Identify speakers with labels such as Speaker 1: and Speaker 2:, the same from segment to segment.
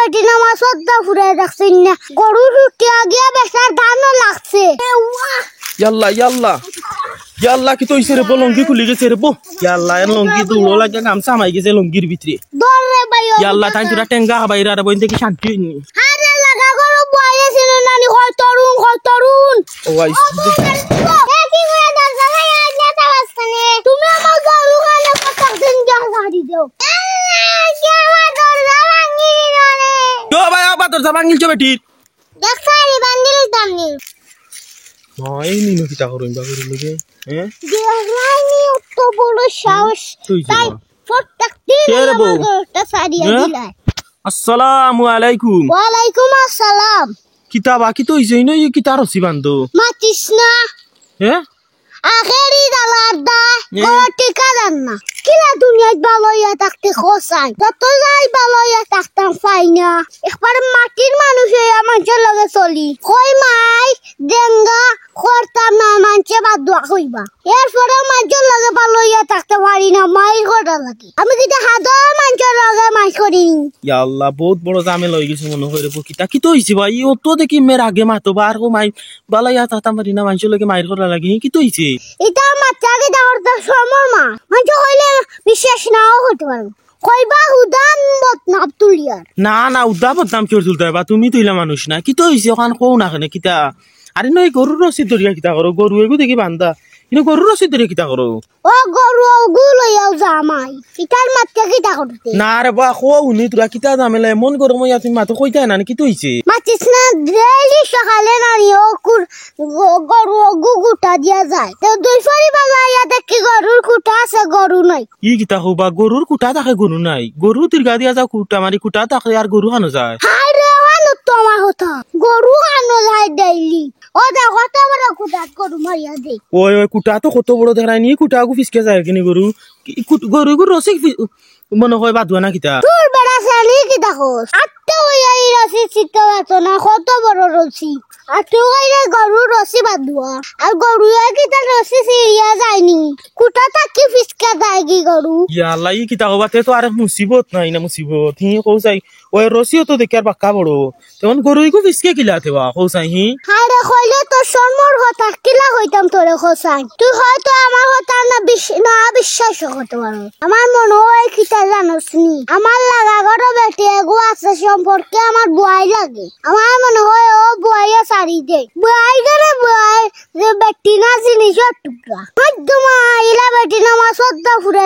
Speaker 1: বেটি নামাজ সদ্দা ফুরে দেখছেন না গরু রুটিয়া গিয়া বেচার ধানও লাগছে
Speaker 2: ইয়াল্লা ইয়াল্লা ইয়াল্লা কি তো ইসে রে লঙ্গি খুলি গেছে রে বো ইয়াল্লা এর লঙ্গি দৌড়ো লাগে গামছা মাই গেছে লঙ্গির ভিতরে
Speaker 1: দরে ভাই
Speaker 2: ইয়াল্লা তাই তোরা টেঙ্গা হাবাই রা বইন দেখি শান্তি হইনি
Speaker 1: আরে লাগা গরু বয়ে ছিল নানি হয় তরুণ
Speaker 2: ও আইস
Speaker 1: কি করে দাদা ভাই আজ না তাওয়াসখানে তুমি আমার গরু খানে কথা দিন গাড়ি দাও
Speaker 2: তো ভাই আবার তোর জাবাঙ্গিল চো বেটি
Speaker 1: দেখছারি বান্ডিল দামনি
Speaker 2: এই নিনো কিটা করইন বা করি লগে হ্যাঁ
Speaker 1: দেখলানি অত বড় সাহস তাই প্রত্যেক দিন আমারটা সারিয়া দিলাই
Speaker 2: আসসালামু আলাইকুম
Speaker 1: ওয়া আলাইকুম আসসালাম
Speaker 2: কিতাবা কি তো হইছে ইনো কিতা রসি বান্দো
Speaker 1: মাতিস না
Speaker 2: হ্যাঁ
Speaker 1: আখেরি দালাদা টিকা দেন না কিলা দুনিয়ায় বালইয়া থাকতে খোসাই তত যাই বালইয়া থাকতাম পাই না একবার মাটির মানুষে আমাদের লগে চলি কই মাই দেঙ্গা করতাম না মানছে বাদ দোয়া কইবা এরপরে মানুষের লগে বালইয়া থাকতে পারি না মাই করা লাগে আমি কিন্তু হাদা মানুষের লগে মাই করিনি
Speaker 2: ইয়া আল্লাহ বহুত বড় ঝামেলা হই গেছে মনে হয় রে কিতা কি তো হইছে ভাই ও তো দেখি মের আগে মাতো বার কো মাই বালাইয়া থাকতাম পারি না মানুষের লগে মাইর করা লাগে কি তো হইছে
Speaker 1: এটা আমার চাগে দাওরটা সমর মা মানুষ হইলে বিশেষ নাও হতে পারে কইবা হুদান বদনাম তুলিয়ার
Speaker 2: না না উদা বদনাম চোর তুলতে বা তুমি তুইলা মানুষ না কি তো হইছে ওখান কও না কেন কিতা আরে নই গরুর রসি ধরিয়া কিতা করো গরু এগু দেখি বান্দা কিন্তু গরুর রসি ধরিয়া কিতা করো
Speaker 1: ও গরু গুলইয়াও জামাই ইটার মাত্তে কিতা করতে
Speaker 2: না রে বা কও উনি তোরা কিতা ঝামেলা মন গরম হইয়া তুমি মাতো কইতা না কি তো হইছে
Speaker 1: মাতিস না ডেইলি সকালে নানি ও গরু গুগুটা দিয়া যায় তো দুই ফরি বালাইয়া দেখি গরুর কুটা আছে গরু নাই
Speaker 2: ই কিতা হবা গরুর কুটা থাকে গরু নাই গরু তিরগা দিয়া যাও কুটা মারি কুটা থাকে আর গরু হানো যায়
Speaker 1: আরে হানো তোমার হতা গরু হানো যায় ডেইলি ও দেখো তো বড় কুটা গরু মারিয়া দে
Speaker 2: ওই ওই কুটা তো কত বড় দেখাই নি কুটা গু ফিসকে যায় কিনি গরু গরু গরু রসি মনে হয় বাদুয়া না কিতা
Speaker 1: তোর বেড়া সালি কি দেখো আত্তে ওই এই রসি শিখতে পারতো না কত বড় রসি আর তুই কইলে গরু রসি বাদুয়া আর গরু কি তার রসি সিরিয়া যায়নি কুটা থাকি ফিসকে যায় কি গরু
Speaker 2: ইয়া আল্লাহ ই কিতা হবাতে তো আর মুসিবত নাই না মুসিবত হি কও যাই ওই রসিও তো দেখি আর বাক্কা বড় তখন গরু গু ফিসকে কিলাতে বা কও যাই হি
Speaker 1: আরে কইলে তো সম্মর কথা কিলা হইতাম তোরে খোসাই তুই হয়তো আমার কথা না বিশ্বাস করতে পারো আমার মনে হয় কিতা জানোস নি আমার লাগা গরো বেটি এগো আছে সম্পর্কে আমার বুয়াই লাগে আমার মনে হয় ও বুয়াইয়া সারি দে বুয়াই করে বুয়াই যে বেটি না জিনিসের টুকরা মধ্যমা ইলা বেটি না মা সদ্দা ফুরে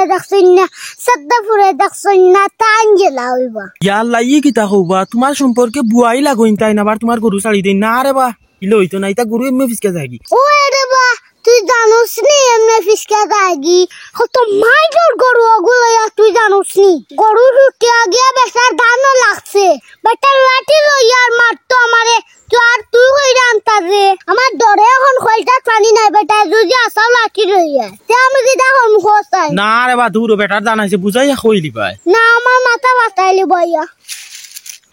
Speaker 1: দেখছই না তাঞ্জেলা হইবা
Speaker 2: ইয়া আল্লাহ ই কিতা হবা তোমার সম্পর্কে বুয়াই লাগইন তাই না আবার তোমার গরু ছাড়ি দেই না রে বা ইলো হইতো না এটা গরু এমনি ফিসকে যায়গি
Speaker 1: ও রে বা তুই জানোস নি এমনি ফিসকা যায়গি কত মাইজর গরু ওগুলো তুই জানোস নি গরু রুটিয়া গিয়া বেচার ধানও লাগছে বেটার লাঠি লইয়ার মারতো আমারে তুই কইরা আনতা রে আমার ডরে এখন কইটা পানি নাই বেটা যদি আসাও লাঠি লইয়া তে আমি কি দেখো মুখস্তাই
Speaker 2: না রে বা দূর বেটার জানাইছে বুঝাইয়া কইলি ভাই
Speaker 1: না আমার মাথা বাতাইলি বইয়া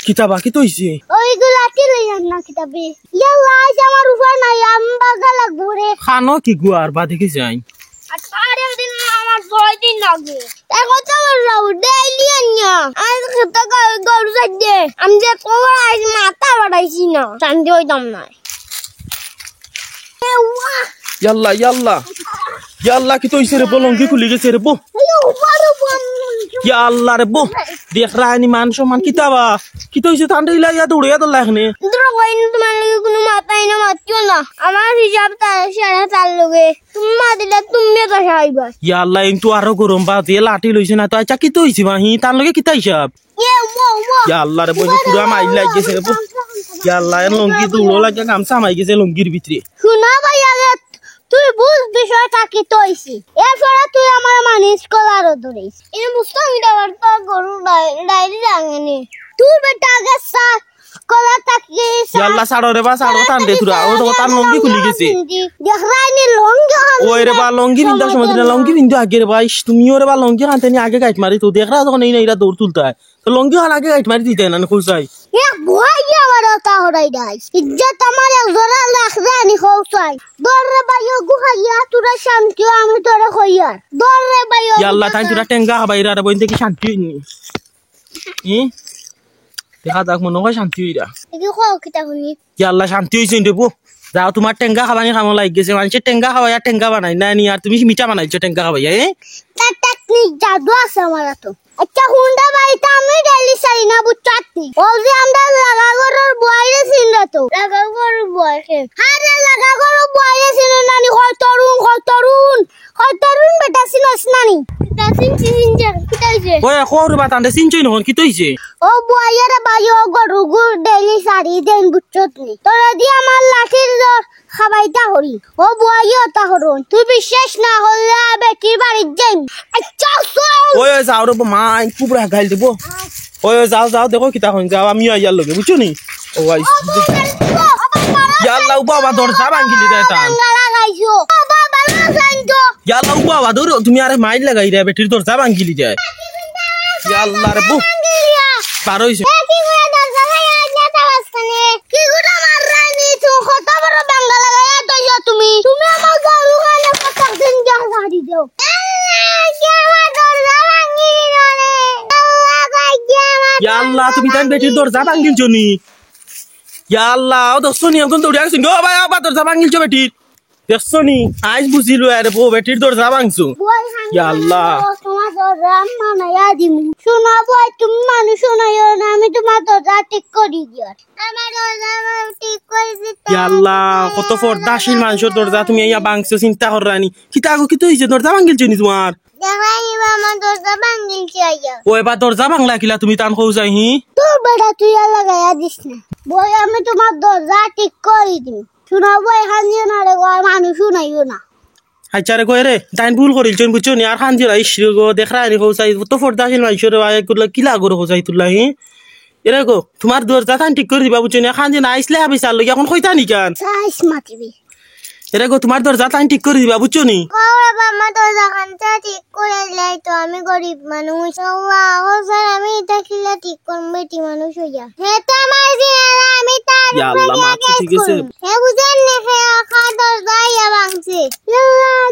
Speaker 2: কিতাবা কি তো হইছে
Speaker 1: ওইগুলো লাঠি লইয়া না কিতাবে ইয়াল্লা আজ আমার উপর নাই আমি বাগা লাগবো রে
Speaker 2: খানো কি গুয়ার বা দেখি যাই
Speaker 1: আরে দিন আমার 6 দিন লাগে এখন তো বললাম ডেইলি আনিয়া আজ তো গরু সাইডে আমি যে কোবরা আজ মাথা বাড়াইছি না শান্তি হইতাম না
Speaker 2: ইয়াল্লা ইয়াল্লা ইয়াল্লা কি তো হইছে রে লঙ্গি খুলি গেছে রে বো ইয়া আল্লাহ রে বো দেখ রানি মান সম্মান কিতাবা কি তো হইছে ঠান্ডা ইলা ইয়া দৌড়িয়া তো লাগনে
Speaker 1: তোর কইন তোমার লাগে কোনো মাথাই না মারছো না আমার হিসাব তার লগে তুমি মা দিলে তুমি তো সাইবা
Speaker 2: ইয়া আল্লাহ ইন তো আরো গরম বা যে লাঠি লইছে না তো আচ্ছা কি তো হইছে বা হি তার লগে কিতা হিসাব ইয়া আল্লাহ রে বই পুরা মাইল লাগ গেছে রে বো ইয়া আল্লাহ এর লঙ্গি দৌড়ো লাগে গামছা মাই গেছে লঙ্গির ভিতরে
Speaker 1: শোনা ভাই আগে তুই বুঝ বিষয়টা কি তৈছি এরপরে তুই আমার মানিস কলার ধরিস এই বুঝতাম দেওয়ার তো গরু ডাইরি জানেনি তুই বেটা আগে কলা তাকি
Speaker 2: ইয়াল্লা সাড়ো রে বা সাড়ো টান দে তুরা ও তো তার লঙ্গি খুলি গেছে
Speaker 1: দেখরাইনি লঙ্গি
Speaker 2: ওই রে বা লঙ্গি বিন্দা সময় দিনা লঙ্গি বিন্দু আগে রে ভাই তুমিও রে বা লঙ্গি কানতে নি আগে গাইট মারি তো দেখরা যখন এই না এরা দৌড় তুলতা তো লঙ্গি হাল আগে গাইট মারি দিতে না খুলছাই
Speaker 1: এ ভয় আমার তা হরাই দাই ইজ্জত আমার জোরা লাখরানি খৌসাই দরে বাইও গুহাইয়া তুরা শান্তি আমি তোরে কইয়া দরে বাইও
Speaker 2: ইয়াল্লা তাই তুরা টেঙ্গা হাবাই রা বইন দেখি শান্তি হইনি ই দেখা যাক মনে হয় শান্তি হইরা
Speaker 1: কি কও কিতা শুনি
Speaker 2: কি আল্লাহ শান্তি হইছে দেবো যাও তোমার টেঙ্গা খাবানি খামো লাগ গেছে মানুষের টেঙ্গা খাওয়াই আর টেঙ্গা বানাই না নি আর তুমি মিঠা বানাইছো টেঙ্গা খাওয়াই
Speaker 1: তার টেকনিক জাদু আছে আমার তো আচ্ছা হুন্ডা বাড়িতে আমি ডেলি সারি না বুঝাচ্ছি ও যে আমরা লাগা গরর বয়রে সিনরা তো লাগা গরর বয়রে আরে লাগা গরর বয়রে সিন নানি হয় তরুণ বেটা সিনস নানি দাসিন সিনজার কিতাইছে
Speaker 2: ওই খোর বাতান্ডে সিনচই নহন কি তইছে
Speaker 1: ও বয়রে বায়ো গরু গুর ডেলি সারি দেন বুঝছতনি তোরা দি আমার লাঠির খাবাইতা হরি ও বয়ও তা হরন তুই বিশ্বাস না হলে বেটির বাড়ির যাই আচ্ছা
Speaker 2: ওই যাও রে মা কুবরা গাইল দেবো ওই যাও দেখো কিতা হন যাও আমি আইয়ার লগে বুঝছো নি ও আইস ইয়াল্লা বাবা দরজা ভাঙিলি রে তা
Speaker 1: লাগাইছো বাবা লাগাইছো
Speaker 2: ইয়াল্লা বাবা ধরো তুমি আরে মাইল লাগাই রে বেটির দরজা ভাঙিলি যায় ইয়াল্লা রে বু পার হইছে
Speaker 1: কি করে দরজা লাগাই না তারাসখানে কি গুড়া মাররানি তো কত বড় বাংলা লাগাইয়া দইছো তুমি আমার গরু খানে কথা দিন যা গাড়ি দাও
Speaker 2: ইয়াল্লা তুমি তাই বেটির দরজা ভাঙিলছো নি ইয়াল্লা ও দছছো নি এখন দৌড়ে আসছিস ও ভাই আবার দরজা ভাঙিলছো বেটির দেখছো নি আজ বুঝিলো আরে বউ বেটির দরজা ভাঙছো ইয়াল্লা
Speaker 1: তোমার দরজা মানাইয়া দিমু শোনা বই তুমি মানুষ শোনাইও না আমি তোমার দরজা ঠিক করি দিও আমার দরজা ঠিক করে দিতে
Speaker 2: ইয়াল্লা কত পর্দাশীল মানুষের দরজা তুমি ইয়া ভাঙছো চিন্তা কররানি কিতা আগো কি হইছে দরজা ভাঙিলছো নি তোমার
Speaker 1: দেখাই আমার দরজা ভাঙিলছে আইয়া
Speaker 2: ও এবার দরজা ভাঙলা কিলা তুমি টান কও যাই হি
Speaker 1: তোর বেটা তুই আর লাগাইয়া দিস না বই আমি তোমার দরজা ঠিক করে দিই শোনাবো এখান দিয়ে না রে মানুষ শোনাইও না
Speaker 2: আচ্ছা রে কই রে তাইন ভুল করিলছেন বুঝছো নি আর খান দিরা ইসরে গো দেখরা নি কও চাই তো পর্দাশীল মানুষের আয় কুলা কিলা গরো কও চাই তুলা হি এরে গো তোমার দরজা টান ঠিক করে দিবা বুঝছো নি খান দিনা আইসলে হাবি চাল এখন কইতা নি কান
Speaker 1: সাইস মাতিবি
Speaker 2: এরে গো তোমার দরজা টান ঠিক করে দিবা বুঝছো নি
Speaker 1: ওরে বাবা দরজা খানটা ঠিক করে দিলাই তো আমি গরিব মানুষ আল্লাহ ও স্যার আমি দেখিলে ঠিক করব বেটি মানুষ হইয়া হে তো আমার জিনা আমি তার
Speaker 2: ইয়া আল্লাহ মা ঠিক আছে
Speaker 1: হে বুঝেন না হে আখা দরজা ইয়া ভাঙছে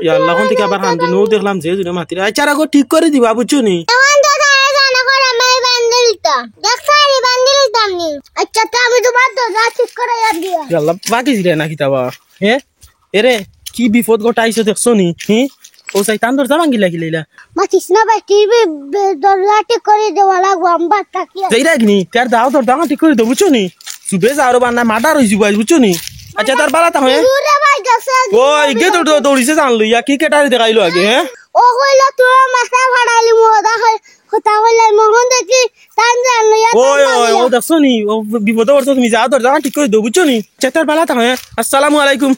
Speaker 2: ইয়া আল্লাহ কোন থেকে আবার হান দিন ও দেখলাম যে জুরে মাতির আচ্ছা রে গো ঠিক করে দিবা বুঝছো নি
Speaker 1: এখন তো তারা জানা করে আমি বান্দিলটা দেখছানি বান্দিলটা আমি আচ্ছা তো আমি তোমার দরজা ঠিক করে দিয়া
Speaker 2: ইয়া আল্লাহ বাকি জিরে না কিতাবা হে এরে কি বিপদ ঘটাইছো দেখছো নি ও চাই টান দরজা ভাঙিলা কিলাইলা
Speaker 1: মাতিস না বেটি দরজা ঠিক করে দেওয়া লাগবো আমার তাকিয়া
Speaker 2: যাইরা কিনি তার দাও দরজা ঠিক করে দেবো বুঝছো নি সুবে যাও বান্না মাডার হইছি গাইস বুঝছো নি আচ্ছা তার বালা তা হয়
Speaker 1: দূরে ভাই গেছে
Speaker 2: ওই গে তো দৌড়িছে জানলো ইয়া কি কেটারি দেখাইলো আগে হ্যাঁ
Speaker 1: ও কইলো তোর মাথা ফাড়াইলি মোদা কথা কইলে মোহন দেখি তান জানলো
Speaker 2: ওই ও দেখছো নি ও বিপদ করছো তুমি যাও দরজা ঠিক করে দেবো বুঝছো নি চেতার বালা তা হয় আসসালামু আলাইকুম